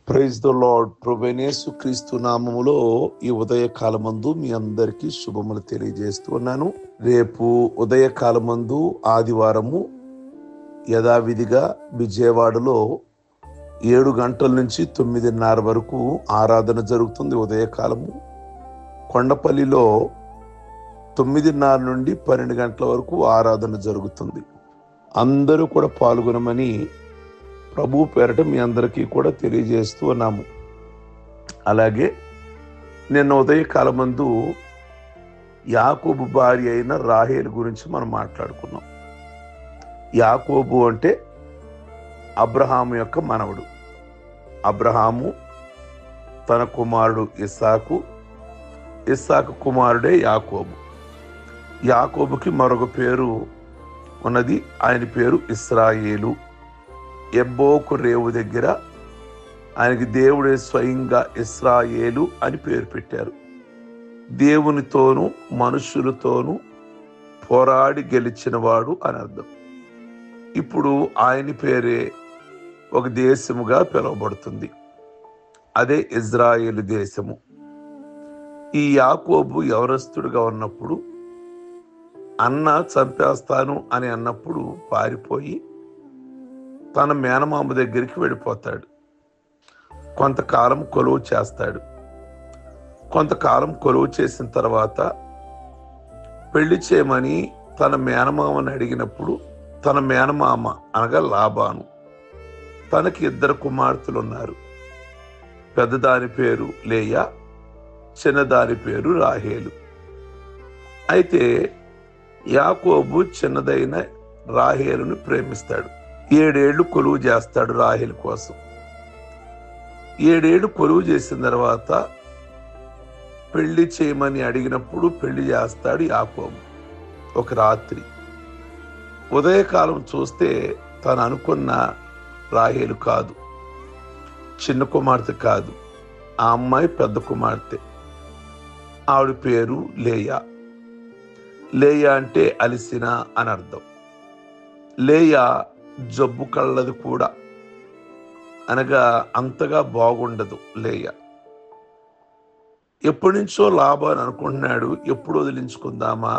Praise the lord. ప్రభువైన యేసుక్రీస్తు నామములో ఈ ఉదయకాలమందు మీ అందరికీ శుభములు తెలియజేస్తూ ఉన్నాను. రేపు ఉదయకాలమందు ఆదివారము యథావిధిగా విజయవాడలో 7 గంటల నుంచి 9:30 వరకు ఆరాధన జరుగుతుంది. ఉదయకాలము కొండపల్లిలో 9:30 నుండి 12 గంటల వరకు ఆరాధన జరుగుతుంది. అందరూ కూడా పాల్గొనమని ప్రభు పేరట మీ అందరికీ కూడా తెలియజేస్తూ ఉన్నాము. అలాగే నిన్న ఉదయకాలమందు యాకోబు భార్య అయిన రాహేలు గురించి మనం మాట్లాడుకున్నాం. యాకోబు అంటే అబ్రహాము యొక్క మనవడు. అబ్రహాము తన కుమారుడు ఇస్సాకు కుమారుడే యాకోబు. యాకోబుకి మరొక పేరు ఉన్నది, ఆయన పేరు ఇస్రాయేలు. ఎబ్బోకు రేవు దగ్గర ఆయనకి దేవుడే స్వయంగా ఇస్రాయేలు అని పేరు పెట్టారు. దేవునితోనూ మనుషులతోనూ పోరాడి గెలిచినవాడు అని అర్థం. ఇప్పుడు ఆయన పేరే ఒక దేశముగా పిలువబడుతుంది, అదే ఇజ్రాయేలు దేశము. ఈ యాకోబు యవనస్తుడుగా ఉన్నప్పుడు అన్న చంపేస్తాను అని అన్నప్పుడు పారిపోయి తన మేనమామ దగ్గరికి వెళ్ళిపోతాడు. కొంతకాలం కొలువు చేస్తాడు. కొంతకాలం కొలువు చేసిన తర్వాత పెళ్లి చేయమని తన మేనమామని అడిగినప్పుడు తన మేనమామ అనగా లాబాను తనకి 2 కుమార్తెలు ఉన్నారు. పెద్దదాని పేరు లేయా, చిన్నదాని పేరు రాహేలు. అయితే యాకోబు చిన్నదైన రాహేలును ప్రేమిస్తాడు. 7 ఏళ్ళు కొలువు చేస్తాడు రాహేలు కోసం. 7 ఏళ్ళు కొలువు చేసిన తర్వాత పెళ్లి చేయమని అడిగినప్పుడు పెళ్లి చేస్తాడు యాకోబు. ఒక రాత్రి ఉదయకాలం చూస్తే తను అనుకున్న రాహేలు కాదు, చిన్న కుమార్తె కాదు, ఆ అమ్మాయి పెద్ద కుమార్తె. ఆవిడ పేరు లేయా. లేయా అంటే అలిసిన అని అర్థం. లేయా జబ్బు కళ్ళది కూడా, అనగా అంతగా బాగుండదు లేయా. ఎప్పటి నుంచో లాభాన్ని అనుకుంటున్నాడు, ఎప్పుడు వదిలించుకుందామా,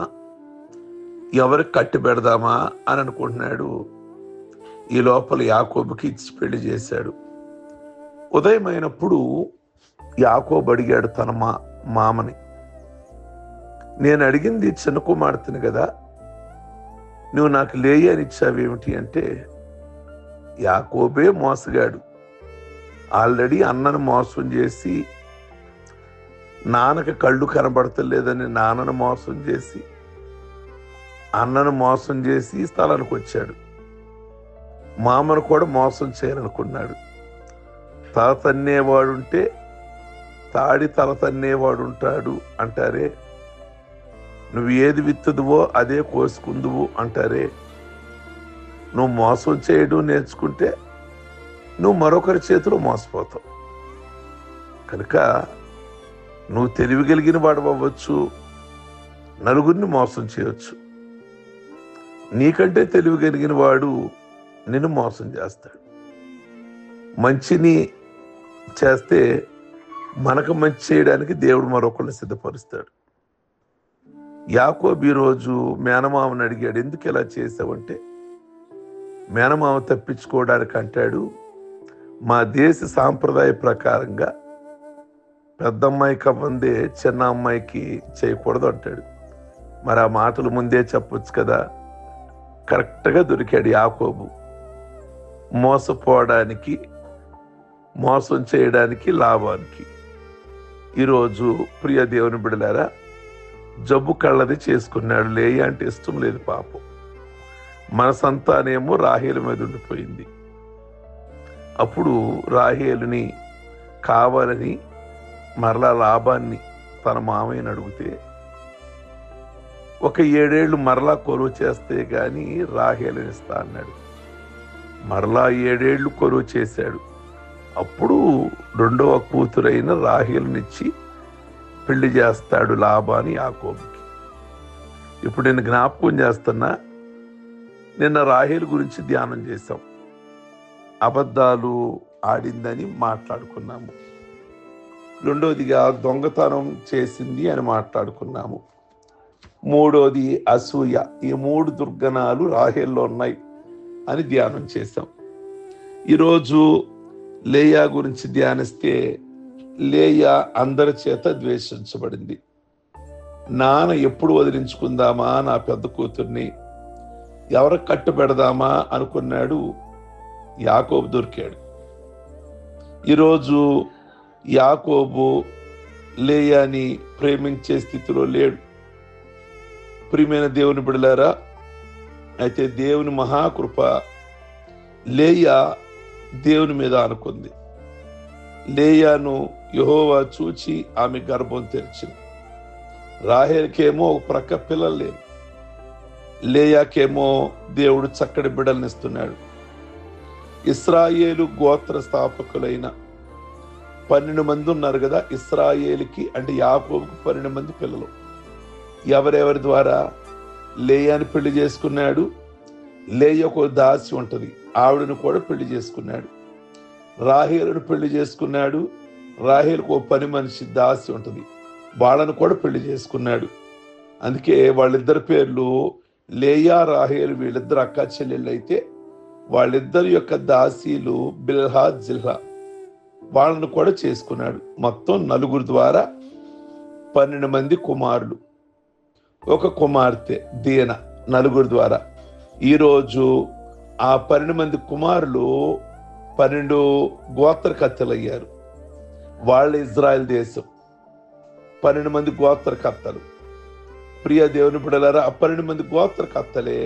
ఎవరికి కట్టి పెడదామా అని అనుకుంటున్నాడు. ఈ లోపల యాకోబుకి ఇచ్చి పెళ్లి చేశాడు. ఉదయం అయినప్పుడు యాకోబు అడిగాడు తన మామని, నేను అడిగింది చిన్న కుమార్తెను కదా, నువ్వు నాకు లేయా అని ఇచ్చావేమిటి అంటే, యాకోబే మోసగాడు. ఆల్రెడీ అన్నను మోసం చేసి, నాన్నకి కళ్ళు కనబడతలేదని నాన్నను మోసం చేసి, అన్నను మోసం చేసి స్థలానికి వచ్చాడు. మామను కూడా మోసం చేయాలనుకున్నాడు. తల తన్నేవాడుంటే తాడి తల తన్నేవాడు ఉంటాడు అంటారే, నువ్వు ఏది విత్తుదువో అదే కోసుకుందువు అంటారే. నువ్వు మోసం చేయడం నేర్చుకుంటే నువ్వు మరొకరి చేతిలో మోసపోతావు. కనుక నువ్వు తెలివిగలిగిన వాడు అవ్వచ్చు, నలుగురిని మోసం చేయవచ్చు. నీకంటే తెలివిగలిగిన వాడు నిన్ను మోసం చేస్తాడు. మంచిని చేస్తే మనకు మంచి చేయడానికి దేవుడు మరొకరిని సిద్ధపరుస్తాడు. యాకోబు ఈరోజు మేనమామని అడిగాడు, ఎందుకు ఇలా చేసావంటే, మేనమామ తప్పించుకోవడానికి అంటాడు, మా దేశ సాంప్రదాయ ప్రకారంగా పెద్ద అమ్మాయికి అవ్వందే చిన్న అమ్మాయికి చేయకూడదు అంటాడు. మరి ఆ మాటలు ముందే చెప్పొచ్చు కదా. కరెక్ట్గా దొరికాడు యాకోబు. మోసపోవడానికి, మోసం చేయడానికి, లాభానికి. ఈరోజు ప్రియ దేవుని బిడ్డలారా, జబ్బు కళ్ళది చేసుకున్నాడు. లేయా అంటే ఇష్టం లేదు పాపం. మన సంతానేమో రాహేలు మీద ఉండిపోయింది. అప్పుడు రాహేలుని కావాలని మరలా లాభాన్ని తన మామయ్యని అడిగితే, ఒక 7 ఏళ్ళు మరలా కొలువు చేస్తే గాని రాహేలుని ఇస్తా అన్నాడు. మరలా 7 ఏళ్ళు కొలువు చేశాడు. అప్పుడు 2వ కూతురైన రాహేలునిచ్చి పెళ్లి చేస్తాడు లాబాని యాకోబుకి. ఇప్పుడు నేను జ్ఞాపకం చేస్తున్నా, నిన్న రాహేలు గురించి ధ్యానం చేశాం. అబద్ధాలు ఆడిందని మాట్లాడుకున్నాము. రెండోదిగా దొంగతనం చేసింది అని మాట్లాడుకున్నాము. మూడోది అసూయ. ఈ 3 దుర్గణాలు రాహేల్లో ఉన్నాయి అని ధ్యానం చేశాం. ఈరోజు లేయా గురించి ధ్యానిస్తే, లేయా అందరి చేత ద్వేషించబడింది. నాన్న ఎప్పుడు వదిలించుకుందామా నా పెద్ద కూతుర్ని, ఎవరికి కట్టుబెడదామా అనుకున్నాడు. యాకోబు దొరికాడు. ఈరోజు యాకోబు లేయాని ప్రేమించే స్థితిలో లేడు. ప్రియమైన దేవుని బిడ్డలారా, అయితే దేవుని మహాకృప, లేయా దేవుని మీద అనుకుంది. లేయాను యెహోవా చూచి ఆమె గర్భం తెరిచింది. రాహేల్కేమో ఒక ప్రక్క పిల్లలు లేరు. లేయాకేమో దేవుడు చక్కటి బిడ్డలనిస్తున్నాడు. ఇశ్రాయేలు గోత్ర స్థాపకులైన 12 మంది ఉన్నారు కదా. ఇశ్రాయేలుకి అంటే యాకోబుకు 12 మంది పిల్లలు. ఎవరెవరి ద్వారా? లేయాని పెళ్లి చేసుకున్నాడు. లేయ ఒక దాసి ఉంటది, ఆవిడను కూడా పెళ్లి చేసుకున్నాడు. రాహేలును పెళ్లి చేసుకున్నాడు. రాహేలుకు ఒక పని మనిషి దాసి ఉంటది, వాళ్ళను కూడా పెళ్లి చేసుకున్నాడు. అందుకే వాళ్ళిద్దరి పేర్లు లేయా రాహేలు. వీళ్ళిద్దరు అక్క చెల్లెళ్ళు అయితే వాళ్ళిద్దరి యొక్క దాసీలు బిల్హా జిల్హా. వాళ్ళను కూడా చేసుకున్నాడు. మొత్తం 4 ద్వారా 12 మంది కుమారులు, ఒక కుమార్తె దీన. 4 ద్వారా ఈరోజు ఆ 12 మంది కుమారులు 12 గోత్రకర్తలయ్యారు. వాళ్ళ ఇజ్రాయెల్ దేశం 12 మంది గోత్రకర్తలు. ప్రియ దేవుని బిడ్డలారా, ఆ 12 మంది గోత్రకర్తలే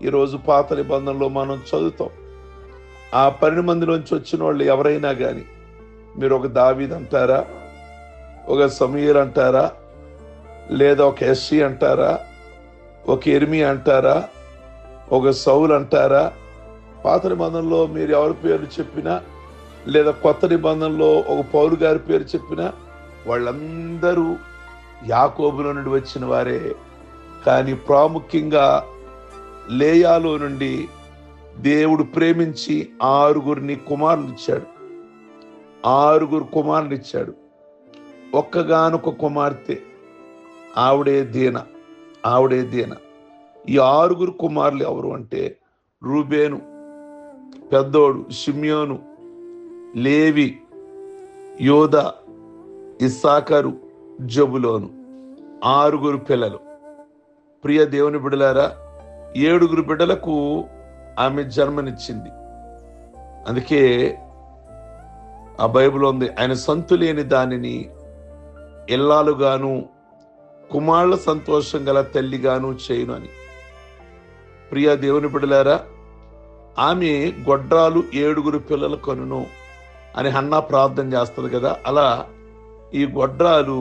ఈరోజు పాత నిబంధనలో మనం చదువుతాం. ఆ 12 మందిలోంచి వచ్చిన వాళ్ళు ఎవరైనా కానీ, మీరు ఒక దావీద్ అంటారా, ఒక సమూయేలు అంటారా, లేదా ఒక యెష్షయి అంటారా, ఒక యిర్మీయా అంటారా, ఒక సౌలు అంటారా? పాత నిబంధనలో మీరు ఎవరి పేరు చెప్పినా, లేదా కొత్త నిబంధనలో ఒక పౌలు గారి పేరు చెప్పినా, వాళ్ళందరూ యాకోబులో నుండి వచ్చిన వారే. కానీ ప్రాముఖ్యంగా లేయాలో నుండి దేవుడు ప్రేమించి 6 కుమారులు ఇచ్చాడు. 6 కుమారులు ఇచ్చాడు. ఒక్కగానొక కుమార్తె, ఆవిడే దీన. ఈ 6 కుమారులు ఎవరు అంటే, రూబేను పెద్దోడు, షిమ్యోను, లేవి, యోదా, ఇస్సాకరు, జబులోను. 6 పిల్లలు. ప్రియ దేవుని బిడ్డలారా, 7 బిడ్డలకు ఆమె జన్మనిచ్చింది. అందుకే ఆ బైబిల్ ఉంది, ఆయన సంతు లేని దానిని ఇల్లాలుగాను కుమారుల సంతోషం గల తల్లిగాను చేయును అని. ప్రియ దేవుని బిడ్డలారా, ఆమె గొడ్రాలు 7 పిల్లలు కనును అని హన్నా ప్రార్థన చేస్తుంది కదా. అలా ఈ గొడ్రాలు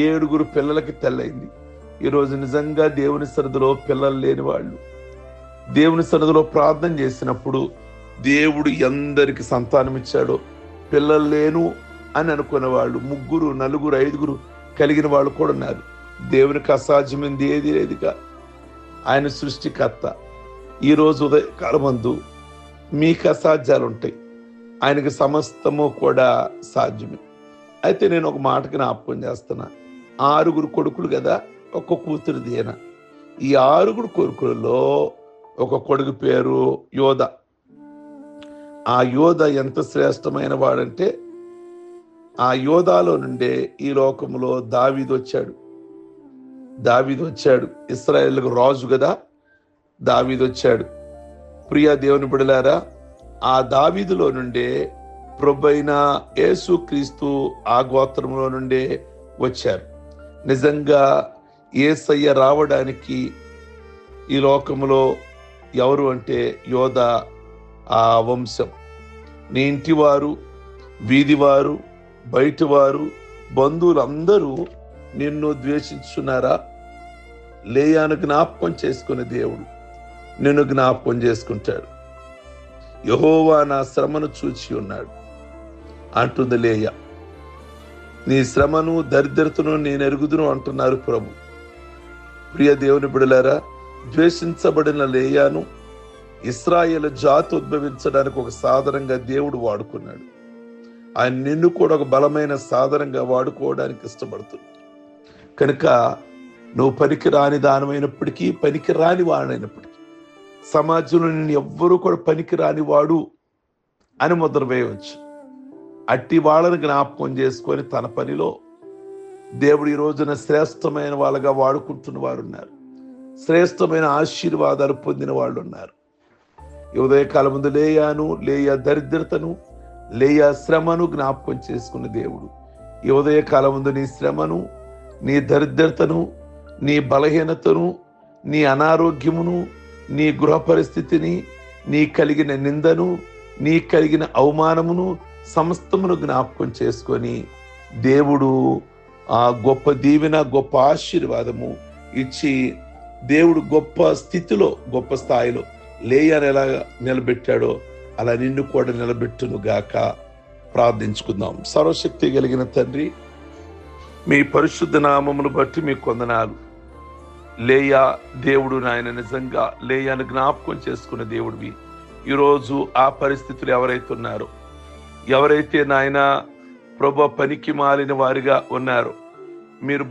7 పిల్లలకి తల్లైంది. ఈరోజు నిజంగా దేవుని సన్నిధిలో పిల్లలు లేని వాళ్ళు దేవుని సన్నిధిలో ప్రార్థన చేసినప్పుడు దేవుడు ఎందరికి సంతానం ఇచ్చాడో, పిల్లలు లేను అని అనుకునే వాళ్ళు 3, 4, 5 కలిగిన వాళ్ళు కూడా ఉన్నారు. దేవునికి అసాధ్యమైంది ఏది లేదుగా. ఆయన సృష్టికర్త. ఈరోజు ఉదయకాలమందు మీకు అసాధ్యాలు ఉంటాయి, ఆయనకి సమస్తము కూడా సాధ్యమే. అయితే నేను ఒక మాటకి జ్ఞాపకం చేస్తున్నా. 6 కొడుకులు కదా, ఒక కూతురు దీన. ఈ 6 కొడుకులలో ఒక కొడుకు పేరు యోధ. ఆ యోధ ఎంత శ్రేష్టమైన వాడంటే, ఆ యోధాలో నుండే ఈ లోకంలో దావీదు వచ్చాడు. ఇశ్రాయేలుకు రాజు కదా, దావీదు వచ్చాడు. ప్రియ దేవుని బిడ్డలారా, ఆ దావీదులో నుండే ప్రభువైన యేసుక్రీస్తు ఆ గోత్రంలో నుండే వచ్చారు. నిజంగా యేసయ్య రావడానికి ఈ లోకంలో ఎవరు అంటే యోధ ఆ వంశం. నీ ఇంటివారు, వీధివారు, బయటివారు, బంధువులందరూ నిన్ను ద్వేషించున్నారా? లేయాను జ్ఞాపకం చేసుకునే దేవుడు నిన్ను జ్ఞాపకం చేసుకుంటాడు. యెహోవా నా శ్రమను చూచి ఉన్నాడు అంటుంది లేయా. నీ శ్రమను దరిద్రతను నేను ఎరుగుదును అంటున్నారు ప్రభు. ప్రియ దేవుని బిడ్డలారా, ద్వేషించబడిన లేయాను ఇశ్రాయేలు జాతి ఉద్భవించడానికి ఒక సాధనంగా దేవుడు వాడుకున్నాడు. ఆయన నిన్ను కూడా ఒక బలమైన సాధనంగా వాడుకోవడానికి ఇష్టపడుతున్నాడు. కనుక నువ్వు పనికి రాని దానమైనప్పటికీ, పనికి రాని వాడైనప్పటికీ, సమాజంలో నిన్ను ఎవ్వరూ కూడా పనికి రాని వాడు అని ముద్ర వేయవచ్చు. అట్టి వాళ్ళని జ్ఞాపకం చేసుకొని తన పనిలో దేవుడు ఈ రోజున శ్రేష్టమైన వాళ్ళగా వాడుకుంటున్న వారు ఉన్నారు. శ్రేష్టమైన ఆశీర్వాదాలు పొందిన వాళ్ళు ఉన్నారు. ఈ ఉదయకాలం ముందు లేయా దరిద్రతను, లేయా శ్రమను జ్ఞాపకం చేసుకున్న దేవుడు ఈ ఉదయకాలం ముందు నీ శ్రమను, నీ దరిద్రతను, నీ బలహీనతను, నీ అనారోగ్యమును, నీ గృహ పరిస్థితిని, నీ కలిగిన నిందను, నీ కలిగిన అవమానమును సమస్తమును జ్ఞాపకం చేసుకొని దేవుడు ఆ గొప్ప దీవెన, గొప్ప ఆశీర్వాదము ఇచ్చి దేవుడు గొప్ప స్థితిలో, గొప్ప స్థాయిలో లేయాను ఎలా నిలబెట్టాడో అలా నిన్ను కూడా నిలబెట్టును గాక. ప్రార్థించుకుందాం. సర్వశక్తి కలిగిన తండ్రి, మీ పరిశుద్ధ నామమును బట్టి మీకు వందనాలు. లేయా దేవుడు నాయన నిజంగా లేయాను జ్ఞాపకం చేసుకున్న దేవుడివి. ఈరోజు ఆ పరిస్థితులు ఎవరైతే ఉన్నారో, ఎవరైతే నాయన ప్రభు పనికి మాలిన వారిగా ఉన్నారో, మీరు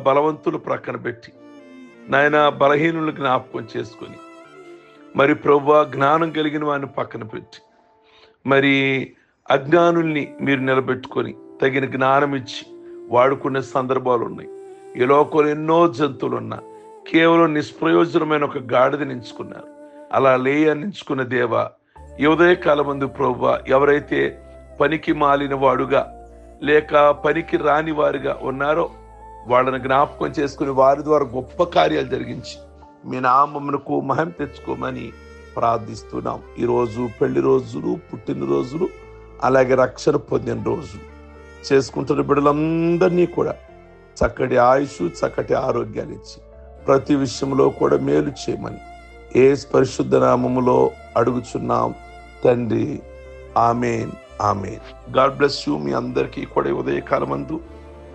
బలవంతులు ప్రక్కన పెట్టి నాయన బలహీనులు జ్ఞాపకం చేసుకొని, మరి ప్రభు జ్ఞానం కలిగిన వారిని పక్కన పెట్టి, మరి అజ్ఞానుల్ని మీరు నిలబెట్టుకొని తగిన జ్ఞానం ఇచ్చి వాడుకునే సందర్భాలు ఉన్నాయి. ఈ లోకంలో ఎన్నో జంతువులు ఉన్నా కేవలం నిష్ప్రయోజనమైన ఒక గాడిదని ఎంచుకున్నారు. అలా లేయాన్ని ఎంచుకున్న దేవ, ఈ ఉదయకాలం ముందు ప్రభువా, ఎవరైతే పనికి మాలిన వాడుగా లేక పనికి రాని వారుగా ఉన్నారో వాళ్ళని జ్ఞాపకం చేసుకుని వారి ద్వారా గొప్ప కార్యాలు జరిగించి మీ నామమునకు మహిమ తెచ్చుకోమని ప్రార్థిస్తున్నాం. ఈరోజు పెళ్లి రోజులు, పుట్టినరోజులు, అలాగే రక్షణ పొందిన రోజులు చేసుకుంటున్న బిడ్డలందరినీ కూడా చక్కటి ఆయుష్, చక్కటి ఆరోగ్యాలు ఇచ్చి ప్రతి విషయంలో కూడా మేలు చేయమని యేసు పరిశుద్ధ నామములో అడుగుచున్నాం తండ్రి. Amen, amen. God bless you. మీ అందరికీ కూడా ఉదయకాలమందు